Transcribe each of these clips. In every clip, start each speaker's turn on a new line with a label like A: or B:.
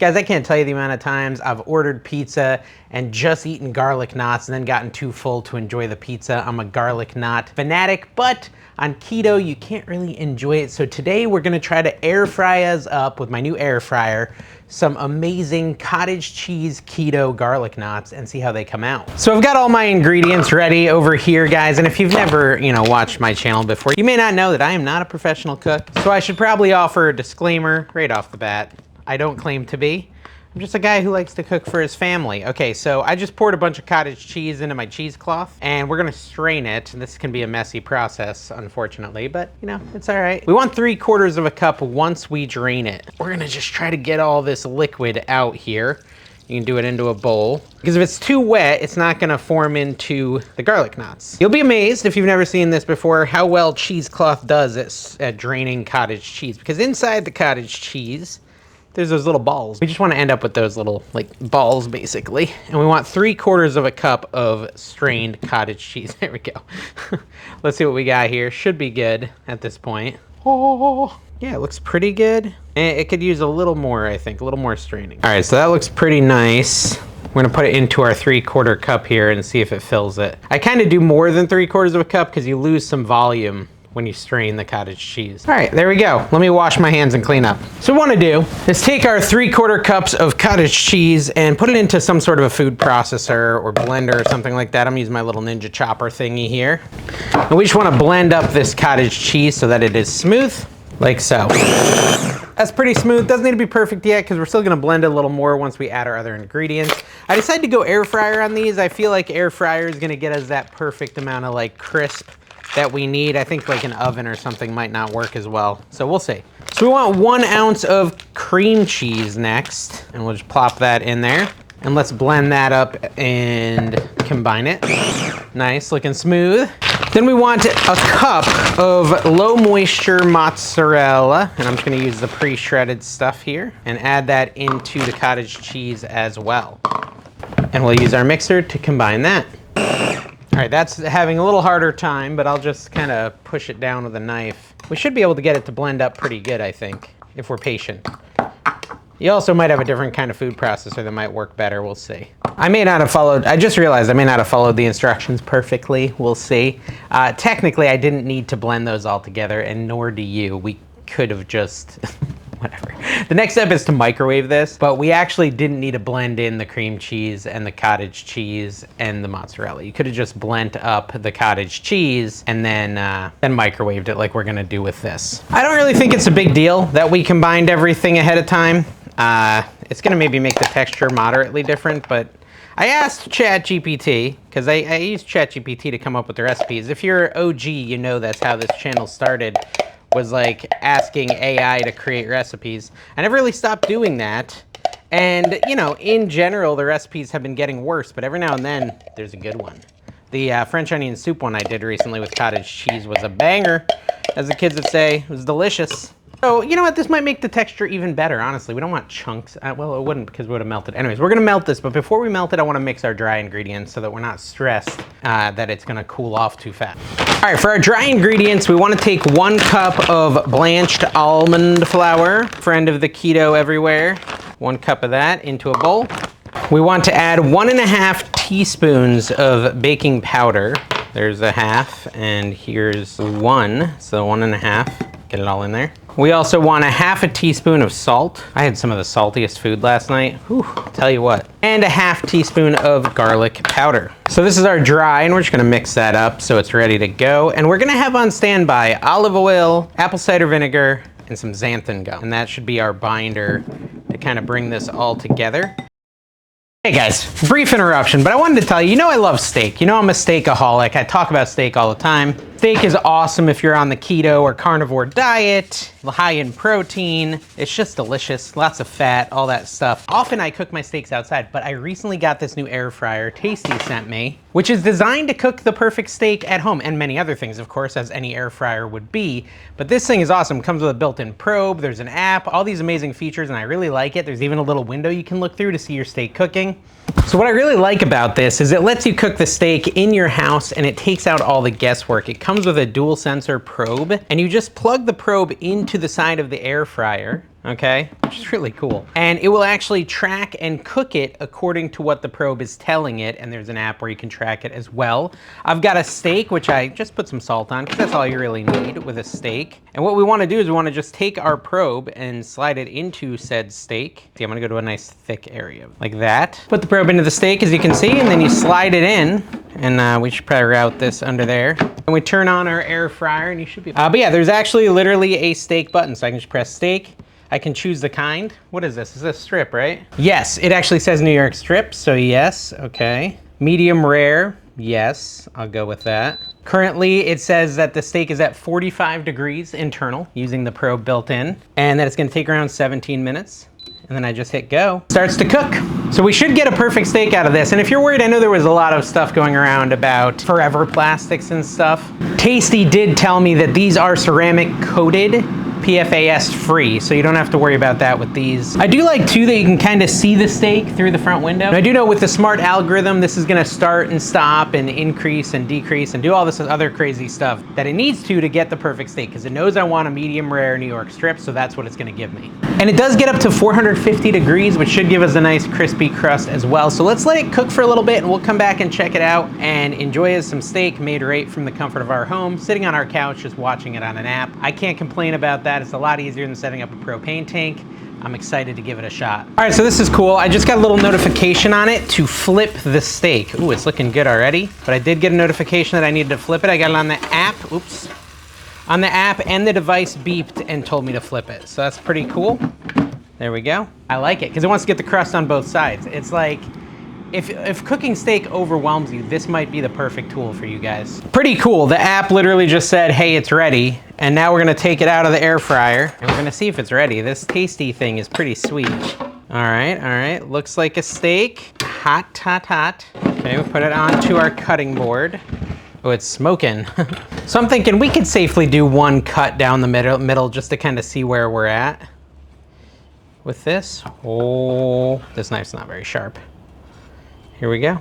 A: Guys, I can't tell you the amount of times I've ordered pizza and just eaten garlic knots and then gotten too full to enjoy the pizza. I'm a garlic knot fanatic, but on keto, you can't really enjoy it. So today we're gonna try to air fry us up with my new air fryer some amazing cottage cheese keto garlic knots and see how they come out. So I've got all my ingredients ready over here, guys. And if you've never, watched my channel before, you may not know that I am not a professional cook. So I should probably offer a disclaimer right off the bat. I don't claim to be. I'm just a guy who likes to cook for his family. Okay, so I just poured a bunch of cottage cheese into my cheesecloth and we're gonna strain it. And this can be a messy process, unfortunately, but it's all right. We want 3/4 of a cup once we drain it. We're gonna just try to get all this liquid out here. You can do it into a bowl. Because if it's too wet, it's not gonna form into the garlic knots. You'll be amazed if you've never seen this before, how well cheesecloth does at draining cottage cheese. Because inside the cottage cheese, there's those little balls. We just want to end up with those little balls basically. And we want 3/4 of a cup of strained cottage cheese. There we go. Let's see what we got here. Should be good at this point. Oh, yeah, it looks pretty good. And it could use a little more, I think, a little more straining. All right, so that looks pretty nice. We're gonna put it into our 3/4 cup here and see if it fills it. I kind of do more than 3/4 of a cup because you lose some volume when you strain the cottage cheese. All right, there we go. Let me wash my hands and clean up. So what I want to do is take our 3/4 cups of cottage cheese and put it into some sort of a food processor or blender or something like that. I'm using my little Ninja chopper thingy here. And we just want to blend up this cottage cheese so that it is smooth, like so. That's pretty smooth. Doesn't need to be perfect yet because we're still gonna blend it a little more once we add our other ingredients. I decided to go air fryer on these. I feel like air fryer is gonna get us that perfect amount of crisp that we need. I think an oven or something might not work as well. So we'll see. So we want 1 ounce of cream cheese next, and we'll just plop that in there. And let's blend that up and combine it. Nice, looking smooth. Then we want a cup of low moisture mozzarella, and I'm just gonna use the pre-shredded stuff here, and add that into the cottage cheese as well. And we'll use our mixer to combine that. All right, that's having a little harder time, but I'll just kind of push it down with a knife. We should be able to get it to blend up pretty good, I think, if we're patient. You also might have a different kind of food processor that might work better, we'll see. I just realized I may not have followed the instructions perfectly, we'll see. Technically, I didn't need to blend those all together, and nor do you. We could have just, whatever. The next step is to microwave this, but we actually didn't need to blend in the cream cheese and the cottage cheese and the mozzarella. You could have just blent up the cottage cheese and then microwaved it like we're gonna do with this. I don't really think it's a big deal that we combined everything ahead of time. It's gonna maybe make the texture moderately different, but I asked ChatGPT, because I used ChatGPT to come up with the recipes. If you're OG, you know that's how this channel started, was asking AI to create recipes. I never really stopped doing that. And in general, the recipes have been getting worse, but every now and then there's a good one. The French onion soup one I did recently with cottage cheese was a banger, as the kids would say. It was delicious. So, you know what? This might make the texture even better, honestly. We don't want chunks. Well, it wouldn't because we would have melted. Anyways, we're gonna melt this, but before we melt it, I wanna mix our dry ingredients so that we're not stressed that it's gonna cool off too fast. All right, for our dry ingredients, we wanna take 1 cup of blanched almond flour, friend of the keto everywhere. 1 cup of that into a bowl. We want to add 1.5 teaspoons of baking powder. There's a half, and here's 1, so 1.5. Get it all in there. We also want 1/2 teaspoon of salt. I had some of the saltiest food last night. Whew, tell you what. And 1/2 teaspoon of garlic powder. So this is our dry, and we're just gonna mix that up so it's ready to go. And we're gonna have on standby olive oil, apple cider vinegar, and some xanthan gum. And that should be our binder to kind of bring this all together. Hey guys, brief interruption, but I wanted to tell you, I love steak. I'm a steakaholic. I talk about steak all the time. Steak is awesome if you're on the keto or carnivore diet, high in protein. It's just delicious, lots of fat, all that stuff. Often I cook my steaks outside, but I recently got this new air fryer Tasty sent me, which is designed to cook the perfect steak at home, and many other things, of course, as any air fryer would be. But this thing is awesome. It comes with a built-in probe, there's an app, all these amazing features, and I really like it. There's even a little window you can look through to see your steak cooking. So what I really like about this is it lets you cook the steak in your house and it takes out all the guesswork. It comes with a dual sensor probe, and you just plug the probe into the side of the air fryer, okay, which is really cool. And it will actually track and cook it according to what the probe is telling it, and there's an app where you can track it as well. I've got a steak, which I just put some salt on, because that's all you really need with a steak. And what we want to do is we want to just take our probe and slide it into said steak. See, I'm going to go to a nice thick area, like that. Put the probe into the steak, as you can see, and then you slide it in, and we should probably route this under there. And we turn on our air fryer, and you should be... but yeah, there's actually literally a steak button, so I can just press steak. I can choose the kind. What is this? Is this strip, right? Yes, it actually says New York strip, so yes, okay. Medium rare, yes, I'll go with that. Currently, it says that the steak is at 45 degrees internal, using the probe built in, and that it's gonna take around 17 minutes. And then I just hit go. Starts to cook. So we should get a perfect steak out of this. And if you're worried, I know there was a lot of stuff going around about forever plastics and stuff. Tasty did tell me that these are ceramic coated, PFAS free, so you don't have to worry about that with these. I do like too that you can kind of see the steak through the front window. And I do know with the smart algorithm, this is gonna start and stop and increase and decrease and do all this other crazy stuff that it needs to get the perfect steak, because it knows I want a medium rare New York strip, so that's what it's gonna give me. And it does get up to 450 degrees, which should give us a nice crispy crust as well. So let's let it cook for a little bit and we'll come back and check it out and enjoy some steak made right from the comfort of our home, sitting on our couch, just watching it on an app. I can't complain about that. It's a lot easier than setting up a propane tank. I'm excited to give it a shot. All right, so this is cool. I just got a little notification on it to flip the steak. Ooh, it's looking good already. But I did get a notification that I needed to flip it. I got it on the app, oops. On the app, and the device beeped and told me to flip it. So that's pretty cool. There we go. I like it, because it wants to get the crust on both sides. It's like, if cooking steak overwhelms you, this might be the perfect tool for you guys. Pretty cool. The app literally just said, hey, it's ready. And now we're gonna take it out of the air fryer and we're gonna see if it's ready. This tasty thing is pretty sweet. All right. Looks like a steak. Hot, hot, hot. Okay, we'll put it onto our cutting board. Oh, it's smoking. So I'm thinking we could safely do one cut down the middle just to kind of see where we're at with this. Oh, this knife's not very sharp. Here we go.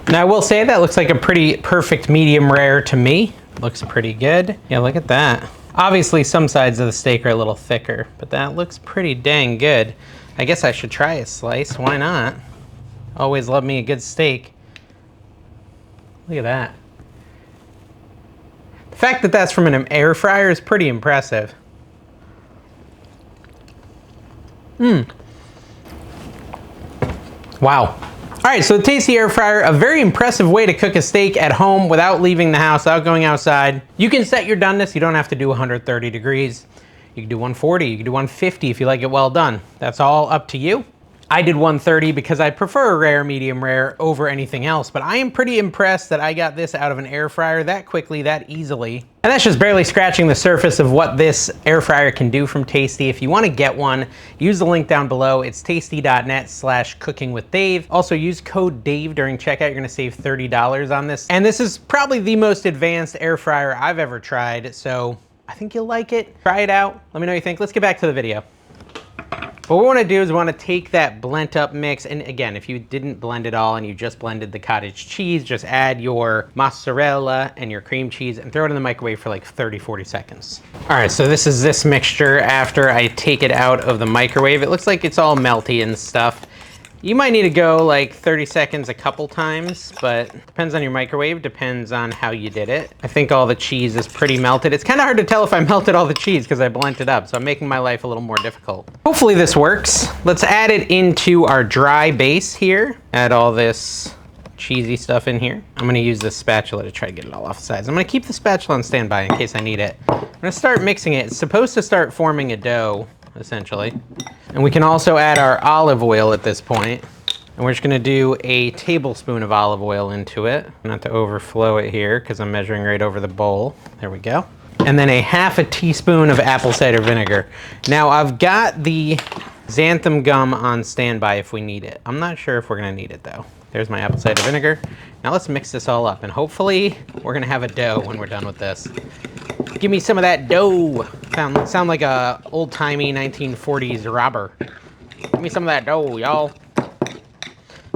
A: Now I will say that looks like a pretty perfect medium rare to me. Looks pretty good. Yeah, look at that. Obviously some sides of the steak are a little thicker, but that looks pretty dang good. I guess I should try a slice, why not? Always love me a good steak. Look at that. The fact that that's from an air fryer is pretty impressive. Wow. All right, so the tasty air fryer, a very impressive way to cook a steak at home without leaving the house, without going outside. You can set your doneness. You don't have to do 130 degrees. You can do 140, you can do 150 if you like it well done. That's all up to you. I did 130 because I prefer a rare, medium rare over anything else, but I am pretty impressed that I got this out of an air fryer that quickly, that easily. And that's just barely scratching the surface of what this air fryer can do from Tasty. If you want to get one, use the link down below. It's tasty.net/cookingwithdave. Also use code Dave during checkout. You're going to save $30 on this. And this is probably the most advanced air fryer I've ever tried, so I think you'll like it. Try it out. Let me know what you think. Let's get back to the video. What we want to do is we want to take that blend up mix, and again, if you didn't blend it all and you just blended the cottage cheese, just add your mozzarella and your cream cheese and throw it in the microwave for like 30-40 seconds. All right, so this is this mixture after I take it out of the microwave. It looks like it's all melty and stuff. You might need to go like 30 seconds a couple times, but depends on your microwave, depends on how you did it. I think all the cheese is pretty melted. It's kind of hard to tell if I melted all the cheese because I blended it up, so I'm making my life a little more difficult. Hopefully this works. Let's add it into our dry base here. Add all this cheesy stuff in here. I'm gonna use this spatula to try to get it all off the sides. I'm gonna keep the spatula on standby in case I need it. I'm gonna start mixing it. It's supposed to start forming a dough, essentially. And we can also add our olive oil at this point. And we're just gonna do a tablespoon of olive oil into it. Not to overflow it here because I'm measuring right over the bowl. There we go. And then a half a teaspoon of apple cider vinegar. Now I've got the xanthan gum on standby if we need it. I'm not sure if we're gonna need it though. There's my apple cider vinegar. Now let's mix this all up and hopefully we're gonna have a dough when we're done with this. Give me some of that dough. Sound like a old-timey 1940s robber. Give me some of that dough, y'all.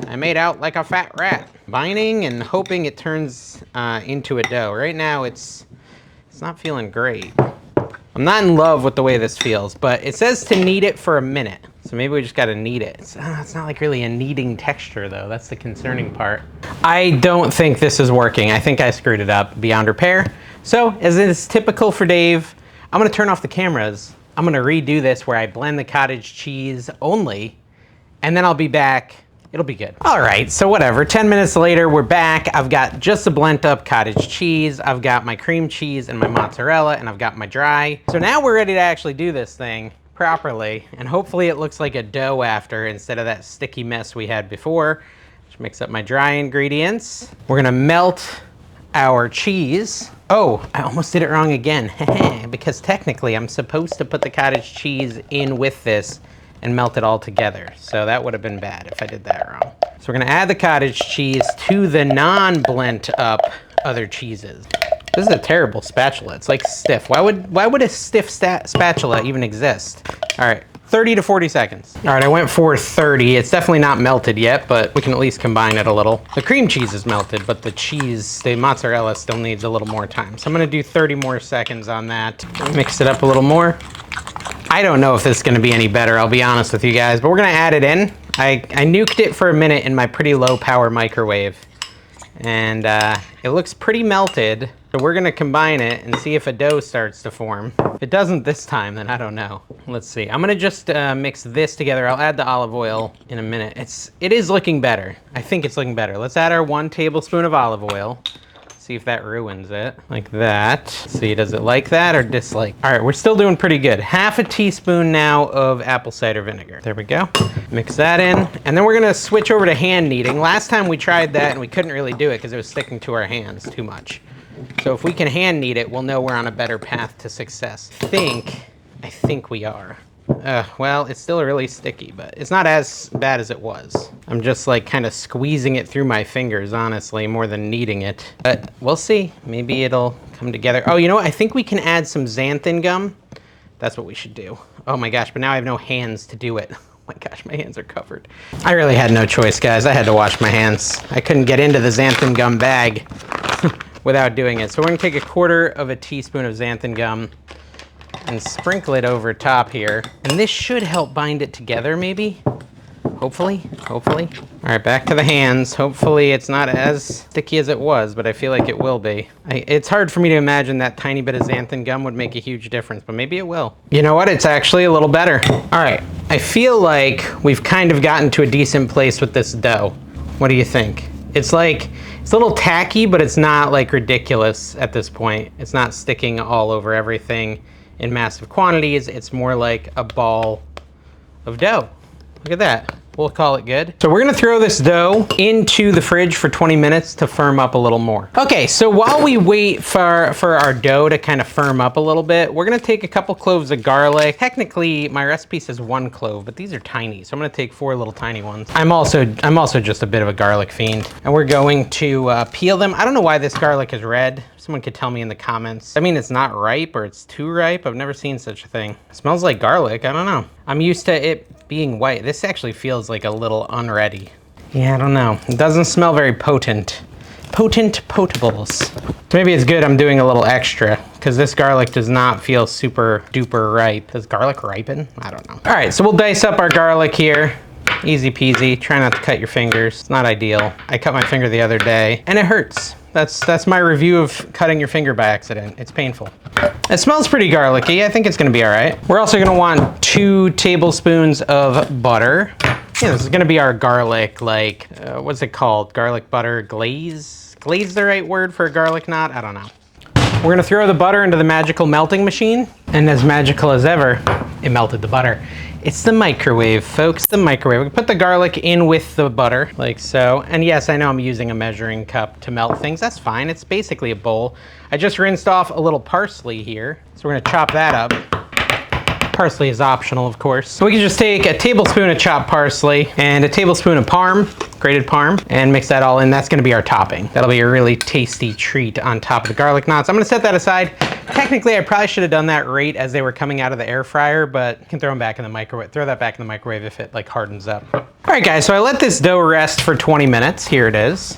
A: I made out like a fat rat. Binding and hoping it turns into a dough. Right now it's not feeling great. I'm not in love with the way this feels, but it says to knead it for a minute. So maybe we just gotta knead it. It's not like really a kneading texture though. That's the concerning part. I don't think this is working. I think I screwed it up beyond repair. So as is typical for Dave, I'm gonna turn off the cameras. I'm gonna redo this where I blend the cottage cheese only, and then I'll be back. It'll be good. All right, so whatever, 10 minutes later, we're back. I've got just a blend up cottage cheese. I've got my cream cheese and my mozzarella, and I've got my dry. So now we're ready to actually do this thing properly, and hopefully it looks like a dough after instead of that sticky mess we had before. Just mix up my dry ingredients. We're gonna melt our cheese. Oh, I almost did it wrong again, because technically I'm supposed to put the cottage cheese in with this and melt it all together. So that would have been bad if I did that wrong. So we're gonna add the cottage cheese to the non-blent up other cheeses. This is a terrible spatula. It's like stiff. Why would a stiff spatula even exist? All right, 30 to 40 seconds. All right, I went for 30. It's definitely not melted yet, but we can at least combine it a little. The cream cheese is melted, but the mozzarella still needs a little more time. So I'm gonna do 30 more seconds on that. Mix it up a little more. I don't know if this is gonna be any better, I'll be honest with you guys, but we're gonna add it in. I nuked it for a minute in my pretty low power microwave, and it looks pretty melted. So we're gonna combine it and see if a dough starts to form. If it doesn't this time, then I don't know. Let's see. I'm gonna just mix this together. I'll add the olive oil in a minute. It is looking better. I think it's looking better. Let's add our 1 tablespoon of olive oil. See if that ruins it, like that. See, does it like that or dislike? All right, we're still doing pretty good. Half a teaspoon now of apple cider vinegar. There we go. Mix that in, and then we're gonna switch over to hand kneading. Last time we tried that and we couldn't really do it because it was sticking to our hands too much. So if we can hand knead it, we'll know we're on a better path to success. I think we are. Well, it's still really sticky, but it's not as bad as it was. I'm just like kind of squeezing it through my fingers, honestly, more than kneading it. But we'll see. Maybe it'll come together. Oh, you know what? I think we can add some xanthan gum. That's what we should do. Oh my gosh, but now I have no hands to do it. Oh my gosh, my hands are covered. I really had no choice, guys. I had to wash my hands. I couldn't get into the xanthan gum bag without doing it. So we're gonna take 1/4 teaspoon of xanthan gum and sprinkle it over top here. And this should help bind it together, maybe? Hopefully. All right, back to the hands. Hopefully it's not as sticky as it was, but I feel like it will be. It's hard for me to imagine that tiny bit of xanthan gum would make a huge difference, but maybe it will. You know what? It's actually a little better. All right, I feel like we've kind of gotten to a decent place with this dough. What do you think? It's a little tacky, but it's not like ridiculous at this point. It's not sticking all over everything in massive quantities. It's more like a ball of dough. Look at that. We'll call it good. So we're gonna throw this dough into the fridge for 20 minutes to firm up a little more. Okay, so while we wait for our dough to kind of firm up a little bit, we're gonna take a couple cloves of garlic. Technically, my recipe says 1 clove, but these are tiny, so I'm gonna take 4 little tiny ones. I'm also just a bit of a garlic fiend, and we're going to peel them. I don't know why this garlic is red. Someone could tell me in the comments. I mean, it's not ripe or it's too ripe. I've never seen such a thing. It smells like garlic. I don't know. I'm used to it being white. This actually feels like a little unready. Yeah, I don't know. It doesn't smell very potent. Potables. Maybe it's good I'm doing a little extra because this garlic does not feel super duper ripe. Does garlic ripen? I don't know. All right, so we'll dice up our garlic here. Easy peasy. Try not to cut your fingers. It's not ideal. I cut my finger the other day and it hurts. That's my review of cutting your finger by accident. It's painful. It smells pretty garlicky. I think it's gonna be all right. We're also gonna want 2 tablespoons of butter. Yeah, this is gonna be our garlic, like, what's it called? Garlic butter glaze? Glaze the right word for a garlic knot? I don't know. We're gonna throw the butter into the magical melting machine, and as magical as ever, it melted the butter. It's the microwave, folks, the microwave. We put the garlic in with the butter, like so. And yes, I know I'm using a measuring cup to melt things. That's fine, it's basically a bowl. I just rinsed off a little parsley here, so we're gonna chop that up. Parsley is optional, of course. So we can just take a tablespoon of chopped parsley and a tablespoon of parm, grated parm, and mix that all in. That's gonna be our topping. That'll be a really tasty treat on top of the garlic knots. I'm gonna set that aside. Technically, I probably should have done that right as they were coming out of the air fryer, but you can throw them back in the microwave. Throw that back in the microwave if it like hardens up. All right, guys, so I let this dough rest for 20 minutes. Here it is.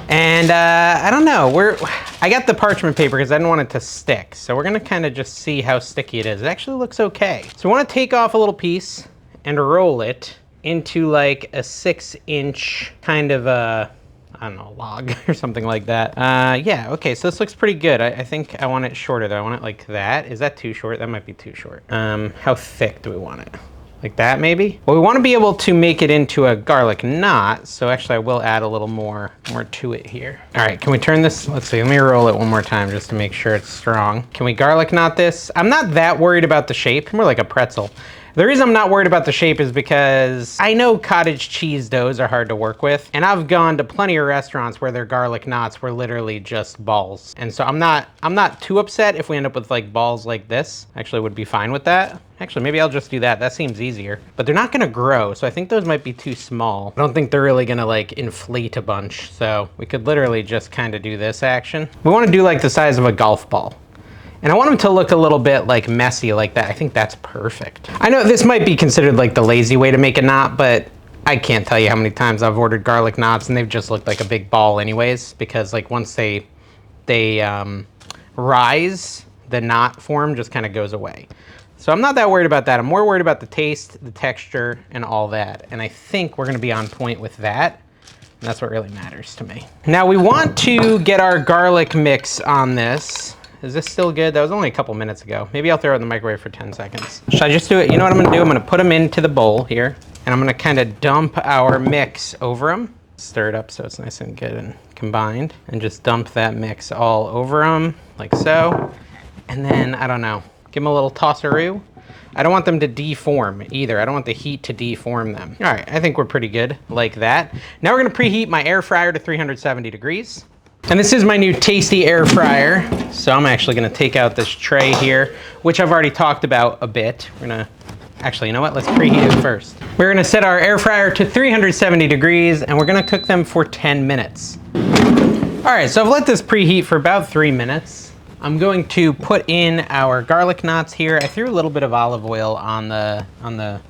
A: And I don't know, I got the parchment paper because I didn't want it to stick. So we're gonna kind of just see how sticky it is. It actually looks okay. So we want to take off a little piece and roll it into like a 6-inch kind of a, I don't know, log or something like that. Yeah, okay, so this looks pretty good. I think I want it shorter though. I want it like that. Is that too short? That might be too short. How thick do we want it? Like that maybe? Well, we want to be able to make it into a garlic knot, so actually I will add a little more to it here. All right, can we turn this? Let's see, let me roll it one more time just to make sure it's strong. Can we garlic knot this? I'm not that worried about the shape, more like a pretzel. The reason I'm not worried about the shape is because I know cottage cheese doughs are hard to work with, and I've gone to plenty of restaurants where their garlic knots were literally just balls. And so I'm not too upset if we end up with like balls like this. Actually would be fine with that. Actually, maybe I'll just do that. That seems easier. But they're not gonna grow, so I think those might be too small. I don't think they're really gonna like inflate a bunch. So we could literally just kind of do this action. We wanna do like the size of a golf ball. And I want them to look a little bit like messy like that. I think that's perfect. I know this might be considered like the lazy way to make a knot, but I can't tell you how many times I've ordered garlic knots and they've just looked like a big ball anyways, because like once they rise, the knot form just kind of goes away. So I'm not that worried about that. I'm more worried about the taste, the texture, and all that. And I think we're gonna be on point with that. And that's what really matters to me. Now we want to get our garlic mix on this. Is this still good? That was only a couple minutes ago. Maybe I'll throw it in the microwave for 10 seconds. Should I just do it? You know what I'm gonna do? I'm gonna put them into the bowl here, and I'm gonna kind of dump our mix over them. Stir it up so it's nice and good and combined, and just dump that mix all over them, like so. And then, I don't know, give them a little toss-a-roo. I don't want them to deform either. I don't want the heat to deform them. All right, I think we're pretty good like that. Now we're gonna preheat my air fryer to 370 degrees. And this is my new tasty air fryer. So I'm actually gonna take out this tray here, which I've already talked about a bit. We're gonna, actually, you know what? Let's preheat it first. We're gonna set our air fryer to 370 degrees and we're gonna cook them for 10 minutes. All right, so I've let this preheat for about 3 minutes. I'm going to put in our garlic knots here. I threw a little bit of olive oil on the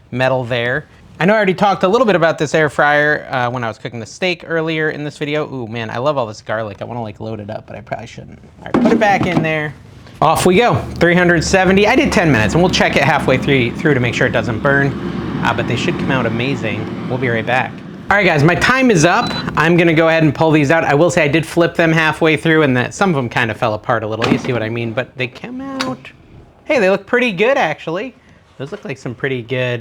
A: metal there. I know I already talked a little bit about this air fryer when I was cooking the steak earlier in this video. Ooh, man, I love all this garlic. I want to like load it up, but I probably shouldn't. All right, put it back in there. Off we go, 370. I did 10 minutes, and we'll check it halfway through to make sure it doesn't burn, but they should come out amazing. We'll be right back. All right, guys, my time is up. I'm gonna go ahead and pull these out. I will say I did flip them halfway through, and that some of them kind of fell apart a little. You see what I mean? But they came out, hey, they look pretty good, actually. Those look like some pretty good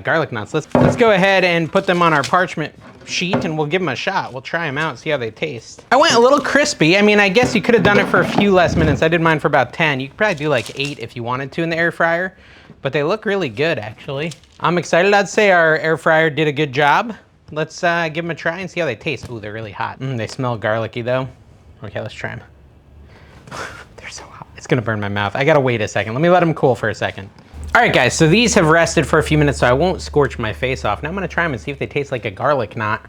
A: garlic knots. Let's go ahead and put them on our parchment sheet and we'll give them a shot. We'll try them out, see how they taste. I went a little crispy. I mean, I guess you could have done it for a few less minutes. I did mine for about 10. You could probably do like 8 if you wanted to in the air fryer, but they look really good actually. I'm excited. I'd say our air fryer did a good job. Let's give them a try and see how they taste. Ooh, they're really hot. They smell garlicky though. Okay, let's try them. They're so hot. It's gonna burn my mouth. I gotta wait a second. Let me let them cool for a second. All right, guys, so these have rested for a few minutes, so I won't scorch my face off. Now I'm gonna try them and see if they taste like a garlic knot.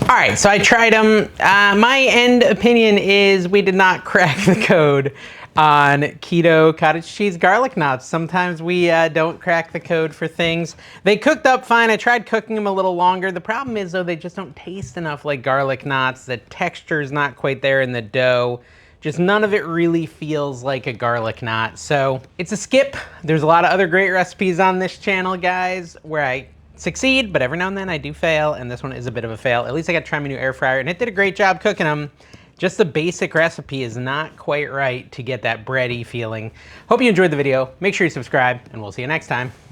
A: All right, so I tried them. My end opinion is we did not crack the code on keto cottage cheese garlic knots. Sometimes we don't crack the code for things. They cooked up fine. I tried cooking them a little longer. The problem is, though, they just don't taste enough like garlic knots. The texture is not quite there in the dough. Just none of it really feels like a garlic knot. So it's a skip. There's a lot of other great recipes on this channel, guys, where I succeed, but every now and then I do fail, and this one is a bit of a fail. At least I got to try my new air fryer, and it did a great job cooking them. Just the basic recipe is not quite right to get that bready feeling. Hope you enjoyed the video. Make sure you subscribe, and we'll see you next time.